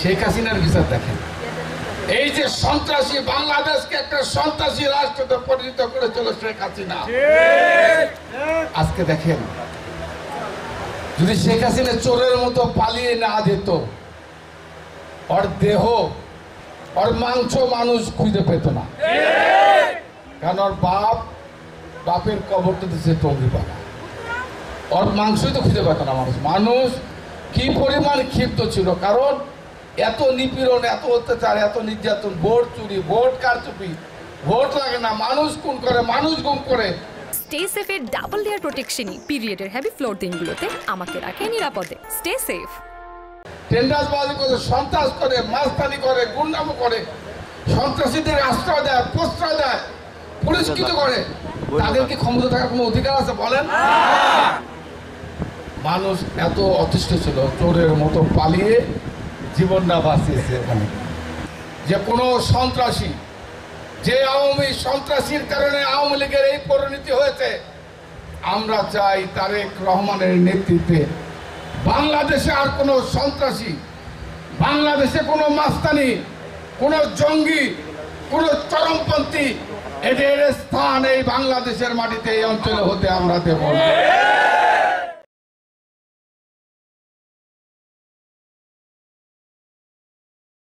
শেখ হাসিনার বিচার দেখেন। এই যে সন্ত্রাসী, বাংলাদেশকে একটা সন্ত্রাসী রাষ্ট্রতে পরিণত করেছিল শেখ হাসিনা। আজকে দেখেন, যদি শেখ হাসিনা চোরের মতো পালিয়ে না যেত, ওর দেহ, ওর মাংস মানুষ খুঁজে পেত না। কারণ ওর বাপের কবরটা দিচ্ছে টঙ্গিপাড়া, ওর মাংসই তো খুঁজে পেত না মানুষ। মানুষ কি পরিমাণ ক্ষিপ্ত ছিল, কারণ এত নিপীড়ন, এত অত্যাচার, এত নির্যাতন, ভোট চুরি, ভোট কারচুপি, ভোট লাগে না, মানুষ খুন করে, মানুষ গুম করে। স্টে সেফের ডাবল লেয়ার প্রোটেকশনই পিরিয়ডের হেভি ফ্লোর দিনগুলোতে আমাকে রাখে নিরাপদে। Stay safe. টেন্ডারবাজি করে, সন্ত্রাস করে, মাস্তানি করে, গুন্ডামো করে, সন্ত্রাসীদের আশ্রয় দেয়, প্রশ্রয় দেয়, পুরস্কৃত করে। তাদের কি ক্ষমতা থাকার কোনো অধিকার আছে বলেন? মানুষ এত অতিষ্ঠ ছিল, চোরের মতো পালিয়ে জীবনটা বাঁচিয়েছে ওখানে। যে কোনো সন্ত্রাসী, যে আওয়ামী সন্ত্রাসীর কারণে আওয়ামী লীগের এই পরিণতি হয়েছে, আমরা চাই তারেক রহমানের নেতৃত্বে বাংলাদেশে আর কোনো সন্ত্রাসী, বাংলাদেশে কোনো মাস্তানি, কোনো জঙ্গি, কোনো চরমপন্থী, এদের স্থান এই বাংলাদেশের মাটিতে, এই অঞ্চলে হতে আমরা দেব না।